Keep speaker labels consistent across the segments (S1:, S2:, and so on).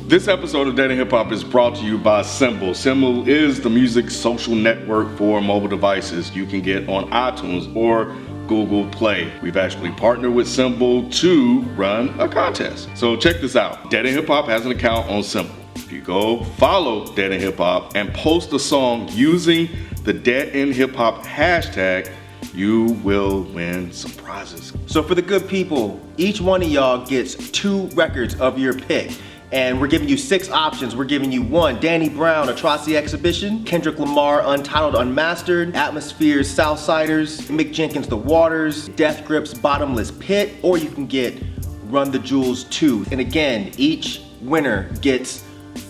S1: This episode of Deadendhiphop is brought to you by Symbol. Symbol is the music social network for mobile devices you can get on iTunes or Google Play. We've actually partnered with Symbol to run a contest. So check this out. Deadendhiphop has an account on Symbol. If you go follow Deadendhiphop and post a song using the Deadendhiphop hashtag, you will win some prizes.
S2: So for the good people, each one of y'all gets 2 records of your pick. And we're giving you 6 options. We're giving you 1, Danny Brown, Atrocity Exhibition, Kendrick Lamar, Untitled Unmastered, Atmosphere's Southsiders, Mick Jenkins' The Waters, Death Grip's Bottomless Pit, or you can get Run the Jewels 2. And again, each winner gets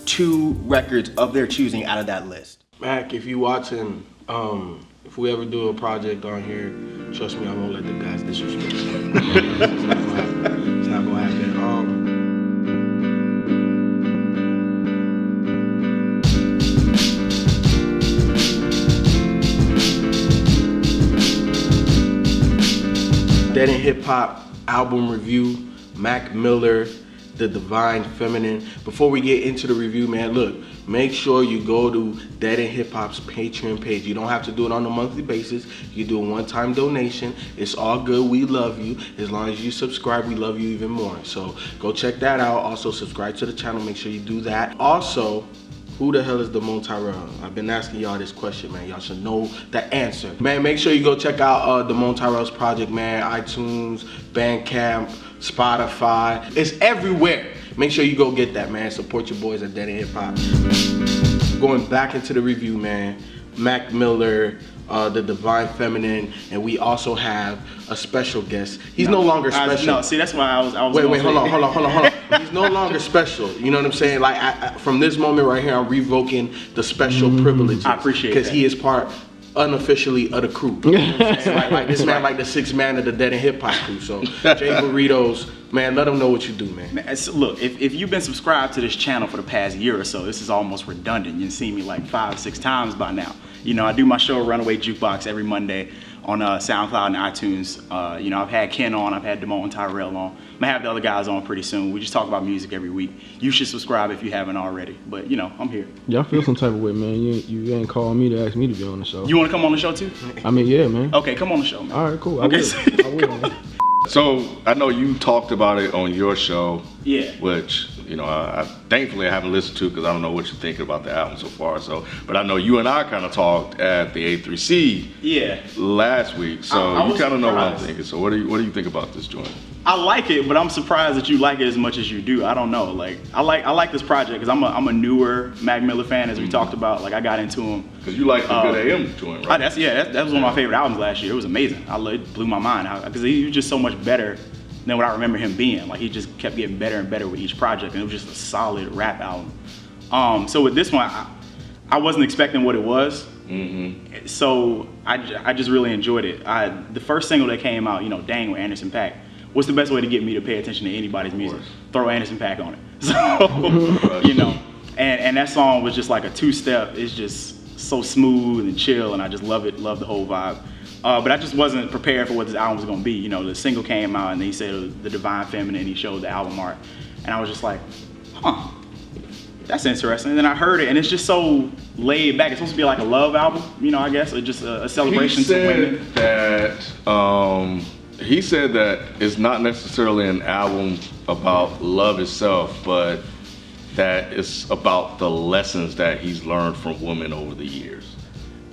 S2: 2 records of their choosing out of that list.
S3: Mac, if you watching, if we ever do a project on here, trust me, I won't let the guys disrespect you. It's not gonna happen. Deadendhiphop album review, Mac Miller, The Divine Feminine. Before we get into the review, man, look, make sure you go to Deadendhiphop's Patreon page. You don't have to do it on a monthly basis. You do a one-time donation. It's all good. We love you. As long as you subscribe, we love you even more. So go check that out. Also, subscribe to the channel. Make sure you do that. Also, who the hell is Damone Tyrell? I've been asking y'all this question, man. Y'all should know the answer. Man, make sure you go check out Damone Tyrell's project, man. iTunes, Bandcamp, Spotify. It's everywhere. Make sure you go get that, man. Support your boys at Deadendhiphop. Going back into the review, man. Mac Miller, The Divine Feminine, and we also have a special guest. He's no longer special.
S4: No, see, that's why I was
S3: Wait, hold on. He's no longer special. You know what I'm saying? Like, from this moment right here, I'm revoking the special privileges.
S4: I appreciate that.
S3: Because he is part, unofficially, of the crew. You know what I'm saying? like this man, like the 6th man of the Deadendhiphop crew. So, Jay Burritos, man, let them know what you do, man.
S4: Look, if you've been subscribed to this channel for the past year or so, this is almost redundant. You've seen me like 5 or 6 times by now. You know, I do my show Runaway Jukebox every Monday on SoundCloud and iTunes. You know, I've had Ken on, I've had Damone Tyrell on. I'm gonna have the other guys on pretty soon. We just talk about music every week. You should subscribe if you haven't already. But you know, I'm here.
S5: Yeah, I feel some type of way, man. You ain't called me to ask me to be on the show.
S4: You wanna come on the show too?
S5: I mean, yeah, man.
S4: Okay, come on the show, man.
S5: All right, cool.
S4: Okay.
S5: I will, man.
S1: So I know you talked about it on your show,
S4: Yeah.
S1: which you know I thankfully I haven't listened to because I don't know what you're thinking about the album so far. So, but I know you and I kind of talked at the A3C last week, so you kind of know what I'm thinking. So what do you think about this joint?
S4: I like it, but I'm surprised that you like it as much as you do. I don't know. Like I like this project because I'm a newer Mac Miller fan, as we talked about. Like I got into him
S1: because you like the Good AM joint, right?
S4: That was one of my favorite albums last year. It was amazing. It blew my mind because he was just so much better than what I remember him being. Like he just kept getting better and better with each project, and it was just a solid rap album. So with this one, I wasn't expecting what it was. Mm-hmm. So I just really enjoyed it. The first single that came out, you know, Dang with Anderson .Paak. What's the best way to get me to pay attention to anybody's music? Throw Anderson .Paak on it. So, you know, and that song was just like a 2-step. It's just so smooth and chill, and I just love it, love the whole vibe. But I just wasn't prepared for what this album was gonna be. You know, the single came out and he said it was The Divine Feminine, and he showed the album art. And I was just like, huh, that's interesting. And then I heard it, and it's just so laid back. It's supposed to be like a love album, you know, I guess, or just a celebration to women.
S1: He said that it's not necessarily an album about love itself, but that it's about the lessons that he's learned from women over the years.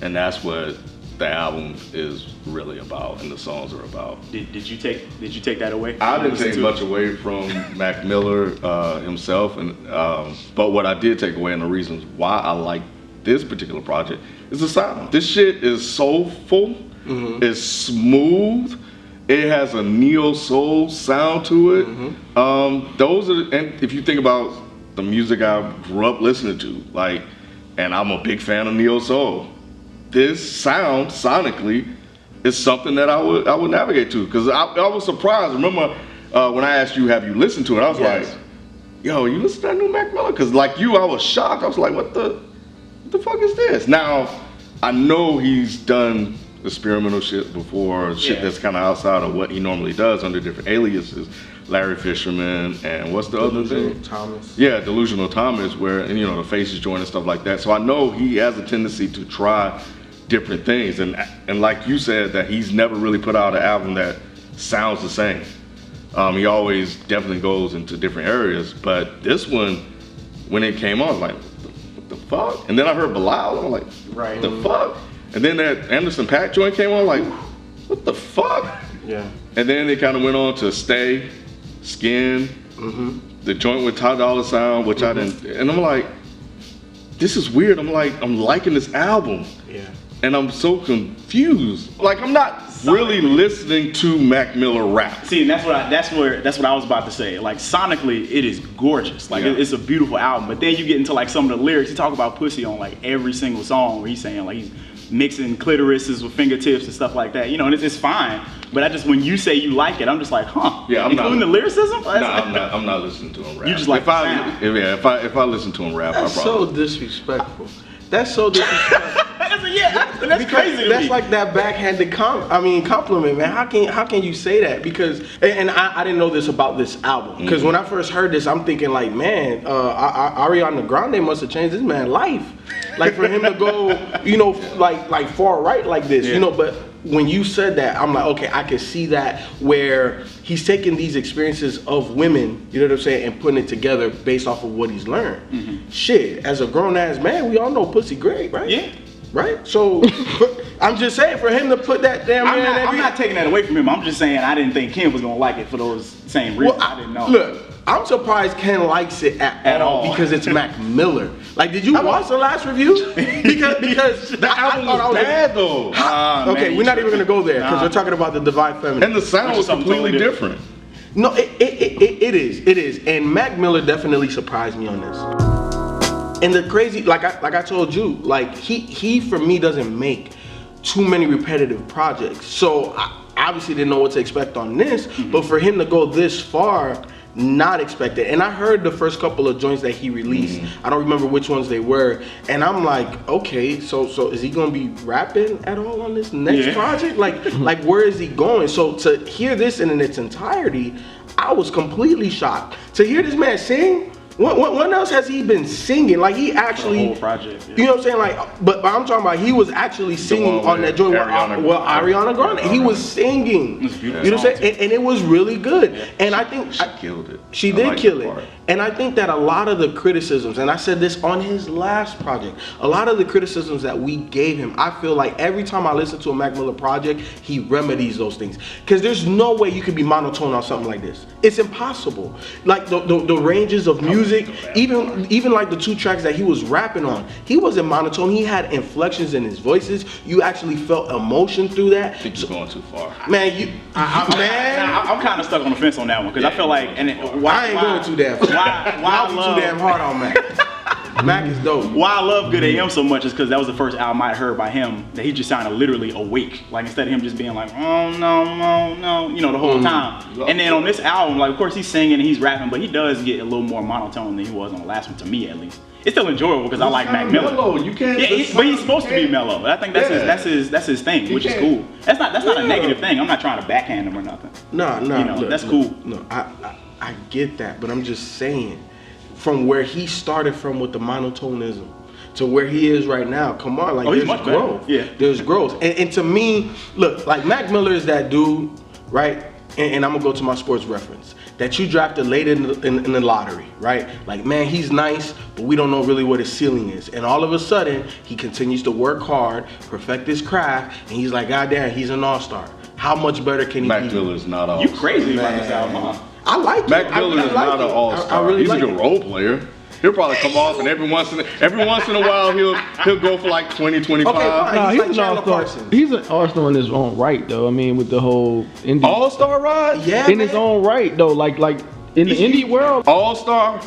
S1: And that's what the album is really about and the songs are about.
S4: Did you take that away?
S1: I didn't take much away from Mac Miller himself, and but what I did take away and the reasons why I like this particular project is the sound. This shit is soulful, it's smooth, it has a neo soul sound to it. And if you think about the music I grew up listening to, like, and I'm a big fan of neo soul, this sound sonically is something that I would navigate to, because I was surprised. Remember when I asked you, have you listened to it? I was like, yo, you listen to that new Mac Miller? Because like you, I was shocked. I was like, what the fuck is this? Now, I know he's done experimental shit before, shit that's kind of outside of what he normally does under different aliases. Larry Fisherman, and what's the other thing?
S3: Thomas.
S1: Yeah, Delusional Thomas, where, and, you know, the Faces joint and stuff like that. So I know he has a tendency to try different things, and like you said, that he's never really put out an album that sounds the same. He always definitely goes into different areas, but this one, when it came on, I was like, what the fuck? And then I heard Bilal, I'm like,
S3: Right.
S1: what the fuck? And then that Anderson .Paak joint came on, like, what the fuck?
S3: Yeah.
S1: And then it kind of went on to Stay, Skin, the joint with Dolla Sign, which I didn't, and I'm like, this is weird. I'm like, I'm liking this album.
S3: Yeah.
S1: And I'm so confused. Like, I'm not really listening to Mac Miller rap.
S4: See, and that's what I was about to say. Like, sonically, it is gorgeous. Like,
S1: Yeah.
S4: it's a beautiful album. But then you get into like some of the lyrics. He talk about pussy on like every single song, where he's saying like he's mixing clitorises with fingertips and stuff like that. You know, and it's fine. But I just, when you say you like it, I'm just like, huh?
S1: Yeah, I'm
S4: including
S1: not-
S4: the lyricism.
S1: No, I'm not listening to him rap.
S4: You just like
S1: if I,
S4: the sound.
S1: if I listen to him rap,
S3: That's
S1: I probably.
S3: so disrespectful. That's so disrespectful.
S4: That's crazy to
S3: That's
S4: me.
S3: like that backhanded compliment, man. How can you say that? Because and I didn't know this about this album. Because when I first heard this, I'm thinking like, man, Ariana Grande must have changed this man's life. Like for him to go, you know, like far right like this, you know. But when you said that, I'm like, okay, I can see that where he's taking these experiences of women, you know what I'm saying, and putting it together based off of what he's learned. Shit, as a grown ass man, we all know pussy great, right?
S4: Yeah.
S3: Right? So I'm just saying, for him to put that damn man
S4: I'm not taking that away from him. I'm just saying I didn't think Ken was gonna like it for those same reasons. I didn't know.
S3: Look, I'm surprised Ken likes it at all because it's Mac Miller. Like, did you watch the last review? Because the album was
S1: bad though.
S3: Okay,
S4: man,
S3: we're not even gonna go there because
S4: Nah.
S3: we're talking about the Divine Feminine.
S1: And the sound
S4: Which
S1: was
S4: is something
S1: completely
S4: totally
S1: different.
S3: No, it is, and Mac Miller definitely surprised me on this. And the crazy, like I told you, like he for me doesn't make too many repetitive projects. So I obviously didn't know what to expect on this, but for him to go this far, not expected. And I heard the first couple of joints that he released. I don't remember which ones they were, and I'm like, okay, so is he gonna be rapping at all on this next project? Like where is he going? So to hear this in its entirety, I was completely shocked. To hear this man sing. When else has he been singing? Like he actually,
S4: the whole project.
S3: you know what I'm saying? Like, but I'm talking about he was actually singing
S1: one
S3: on that
S1: with
S3: joint with
S1: Ariana
S3: Ariana Grande. He was singing.
S4: It's a beautiful
S3: You know what I'm
S4: song,
S3: saying? And it was really good. And I think
S1: She killed it.
S3: she
S1: I
S3: did
S1: like
S3: kill
S1: that
S3: it.
S1: part.
S3: And I think that a lot of the criticisms, and I said this on his last project, a lot of the criticisms that we gave him, I feel like every time I listen to a Mac Miller project, he remedies those things. Because there's no way you can be monotone on something like this. It's impossible. Like the ranges of music, even like the 2 tracks that he was rapping on, he wasn't monotone. He had inflections in his voices. You actually felt emotion through that.
S1: I think you're going too far.
S3: Man,
S4: I'm kind of stuck on the fence on that one because I feel like, and
S3: I ain't going too damn far. I'll be too damn hard on Mac. Mac is dope.
S4: Why I love Good AM so much is because that was the first album I heard by him that he just sounded literally awake. Like instead of him just being like, oh no, you know, the whole time. And then on this album, like of course he's singing and he's rapping, but he does get a little more monotone than he was on the last one, to me at least. It's still enjoyable because I like Mac Miller.
S1: Mellow. You can't.
S4: Yeah, but he's supposed to be mellow. I think that's his thing, which is cool. That's not a negative thing. I'm not trying to backhand him or nothing.
S3: No,
S4: You know, that's cool.
S3: No, I get that, but I'm just saying, from where he started from with the monotonism to where he is right now, come on, like
S4: he's
S3: there's
S4: much better.
S3: growth.
S4: Yeah.
S3: There's growth. And to me, look, like Mac Miller is that dude, right? And I'm gonna go to my sports reference. That you drafted late in the lottery, right? Like, man, he's nice, but we don't know really what his ceiling is. And all of a sudden, he continues to work hard, perfect his craft, and he's like, God damn, he's an all-star. How much better can he
S1: Mac
S3: be?
S1: Miller is not all.
S4: You crazy about this album, huh?
S3: I like it.
S1: Mac Miller is
S3: like
S1: not an
S3: it.
S1: all-star.
S3: I really
S1: He's
S3: like
S1: a good
S3: it.
S1: role player. He'll probably come off, and every once in a while he'll go for like 20, 25.
S3: Okay, fine.
S5: Nah,
S3: He's
S5: he's
S3: like
S5: an
S3: Chandler
S5: all-star.
S3: Parsons.
S5: He's an all-star in his own right, though. I mean, with the whole indie.
S1: All-star ride?
S3: Yeah,
S5: in
S3: man.
S5: his own right, though. Like in the indie world.
S1: All-star?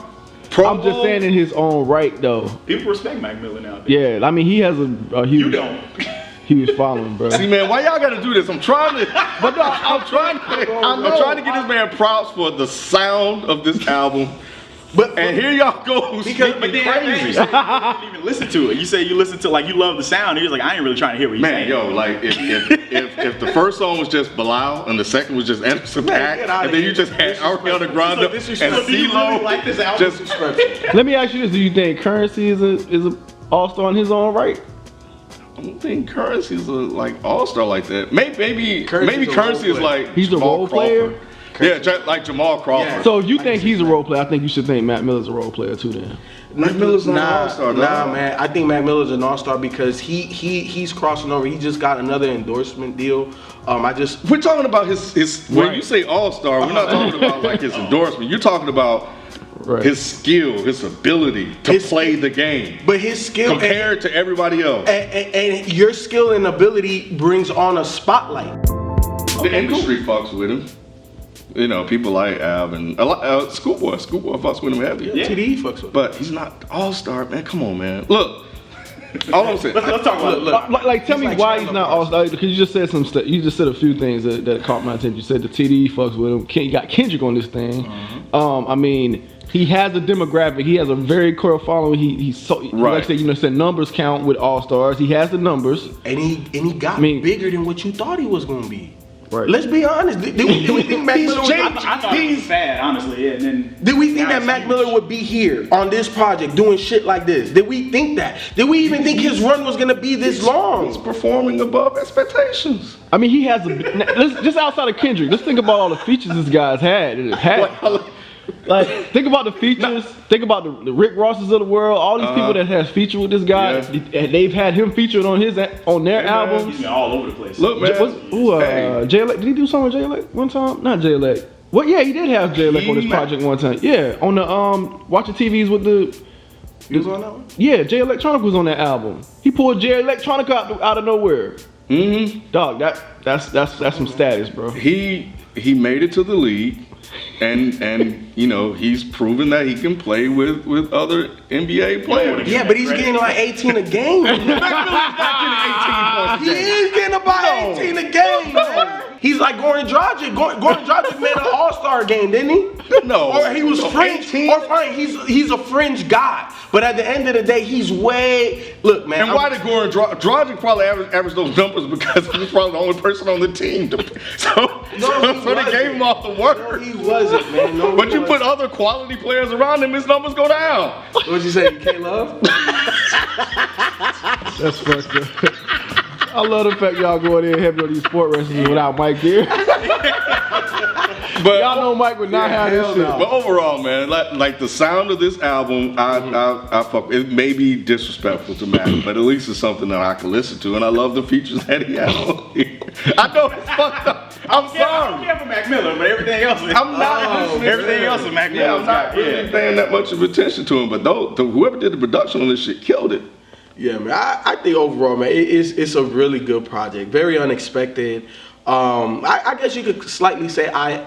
S1: Pro
S5: I'm just
S1: Bowl?
S5: saying in his own right, though.
S4: People respect Mac Miller now.
S5: Yeah, I mean, he has a huge.
S4: You don't.
S5: Huge following, bro.
S1: See, man, why y'all gotta do this? I'm trying to get this man props for the sound of this album, And here y'all go speaking
S4: But then
S1: crazy.
S4: you said you didn't even listen to it. You say you listen to like you love the sound. And you're like I ain't really trying to hear what you're
S1: Man,
S4: saying.
S1: yo, like if the first song was just Bilal and the second was just Anderson .Paak, and then you just had Ariana Grande and Cee-Lo,
S4: like this album?
S1: just
S5: Let me ask you this: do you think Currency is a all-star in his own right?
S1: I don't think Currency is a like all-star like that. Maybe
S3: Currency's a
S1: Currency
S3: role
S1: is
S3: player.
S1: like
S5: He's a
S1: Jamal
S5: role player?
S1: Crawford. Yeah, like Jamal Crawford.
S5: So if you think he's a role player, I think you should think Mac Miller's a role player too. Then
S1: Mac Miller's not an all-star,
S3: Nah,
S1: dog.
S3: man. I think Mac Miller's an all-star because he's crossing over. He just got another endorsement deal.
S1: We're talking about his when
S5: Right.
S1: you say all-star, we're not talking about like his endorsement. You're talking about his skill, his ability to play the game.
S3: But his skill
S1: compared to everybody else.
S3: and your skill and ability brings on a spotlight.
S1: The industry fucks with him. You know, people like Av and Schoolboy fucks with him heavy.
S3: Yeah. TDE fucks with him.
S1: But he's not all-star, man. Come on, man. Look, all I'm saying.
S4: Let's talk about it.
S5: like tell me why he's not all-star, because you just said some stuff. You just said a few things that caught my attention. You said the TDE fucks with him. You got Kendrick on this thing. I mean, he has a demographic. He has a very core following. He's so like I said, said numbers count with all-stars. He has the numbers.
S3: And he got bigger than what you thought he was gonna be.
S5: Right.
S3: Let's be honest. Did we think Mac Miller was
S4: I thought he was bad, honestly. Yeah, and then
S3: Did we think that Mac Miller would be here on this project doing shit like this? Did we think that? Did we even think his run was gonna be this
S1: He's
S3: long?
S1: performing above expectations.
S5: I mean, he has just outside of Kendrick. Let's think about all the features this guy's had in the past. Like, think about the features. Think about the Rick Rosses of the world. All these people that has featured with this guy, and they've had him featured on their albums.
S4: he's been all over the place.
S1: Look, man.
S5: J-Elect, did he do something with J-Elect one time? Not J-Elect. Well, yeah, he did have J-Elect on this project one time. Yeah, on the watching TVs with the.
S3: He was on that one?
S5: Yeah, Jay Electronica was on that album. He pulled Jay Electronica out of nowhere. Dog, that's some status, bro.
S1: He made it to the league. And he's proven that he can play with other NBA players.
S3: Yeah, but he's getting like 18 a game. He is getting about 18 a game, man. He's like Goran Dragic. Goran Dragic made an all-star game, didn't he?
S1: No.
S3: Or he was fringe.
S1: 18?
S3: Or fine, he's a fringe guy. But at the end of the day, he's way. Look, man.
S1: And why did Goran Dragic probably average those numbers? Because he was probably the only person on the team. So they gave him off the work.
S3: No, he wasn't, man. No,
S1: But you put other quality players around him, his numbers go down.
S3: What'd you say? You can't love?
S5: That's fucked up. I love the fact y'all going in heavy on these sport wrestlers without Mike here.
S1: But
S5: y'all know Mike would not have this shit.
S1: But overall, man, like the sound of this album, I fuck. It may be disrespectful to Mac, but at least it's something that I can listen to, and I love the features that he has on here. I know it's fucked up. I'm
S4: I don't
S1: sorry.
S4: care for Mac Miller, but everything else is.
S1: I'm not.
S4: Everything else is Mac Miller.
S1: Yeah, I'm not really paying that much of attention to him, but whoever did the production on this shit killed it.
S3: Yeah, man. I think overall, man, it's a really good project. Very unexpected. I guess you could slightly say I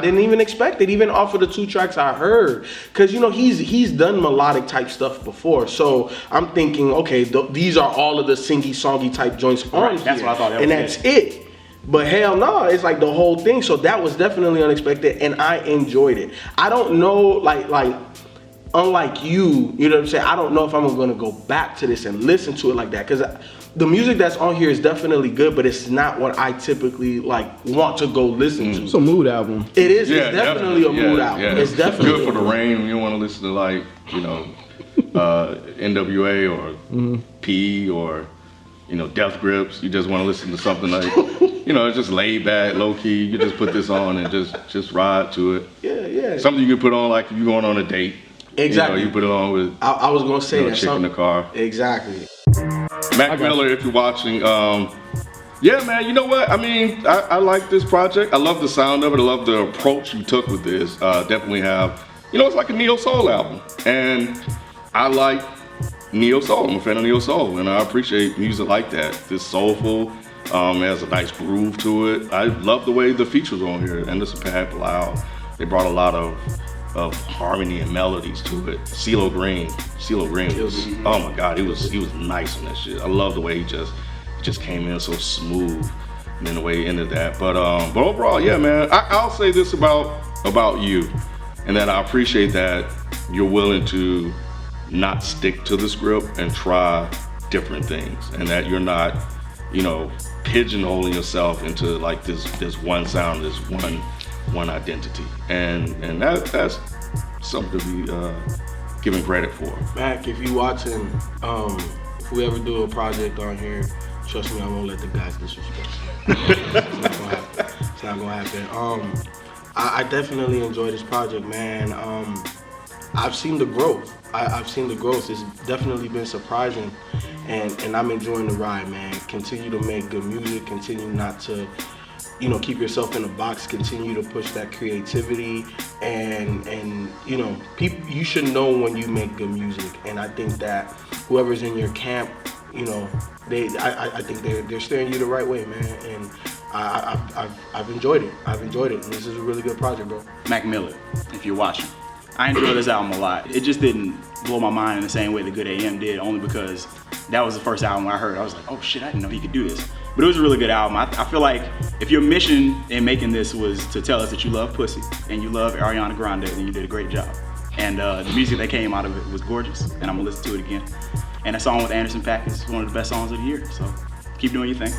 S3: didn't even expect it, even off of the 2 tracks I heard. Because, he's done melodic type stuff before. So I'm thinking, okay, these are all of the singy-songy type joints on here.
S4: That's what I thought that was.
S3: And that's it. But hell no, it's like the whole thing. So that was definitely unexpected, and I enjoyed it. I don't know, like unlike you know what I'm saying? I don't know if I'm gonna go back to this and listen to it like that, because the music that's on here is definitely good, but it's not what I typically want to go listen to.
S5: It's a mood album.
S3: It is. It's definitely a mood album.
S1: Yeah.
S3: It's definitely
S1: good for the rain when you want to listen to NWA or P or Death Grips. You just want to listen to something like it's just laid back, low key. You just put this on and just ride to it.
S3: Yeah.
S1: Something you can put on like if you're going on a date.
S3: Exactly.
S1: You put it on with.
S3: I was gonna say that.
S1: Chick in the car.
S3: Exactly.
S1: Mac Miller, if you're watching, yeah, man. You know what? I mean, I like this project. I love the sound of it. I love the approach you took with this. Definitely have. It's like a neo soul album, and I like neo soul. I'm a fan of neo soul, and I appreciate music like that. This soulful. It has a nice groove to it. I love the way the features are on here. Anderson .Paak, Bilal. They brought a lot of harmony and melodies to it. Cee-Lo Green was, oh my God, he was nice on that shit. I love the way he just came in so smooth, and then the way he ended that. But overall, yeah, man, I'll say this about you, and that I appreciate that you're willing to not stick to the script and try different things, and that you're not, you know, pigeonholing yourself into like this one sound, this one identity, and that's something to be given credit for.
S3: Mac, if you watching, if we ever do a project on here, trust me, I won't let the guys disrespect you. It's not gonna happen. I definitely enjoy this project, man. I've seen the growth. I've seen the growth. It's definitely been surprising, and I'm enjoying the ride, man. Continue to make good music. Continue not to, you know, keep yourself in a box. Continue to push that creativity, and you know, people. You should know when you make good music, and I think that whoever's in your camp, you know, I think they're steering you the right way, man. And I've enjoyed it. I've enjoyed it, and this is a really good project, bro.
S4: Mac Miller, if you're watching. I enjoyed this album a lot. It just didn't blow my mind in the same way that Good AM did, only because that was the first album I heard. I was like, oh shit, I didn't know he could do this. But it was a really good album. I feel like if your mission in making this was to tell us that you love pussy and you love Ariana Grande, then you did a great job. And the music that came out of it was gorgeous, and I'm gonna listen to it again. And that song with Anderson .Paak is one of the best songs of the year, so keep doing your thing.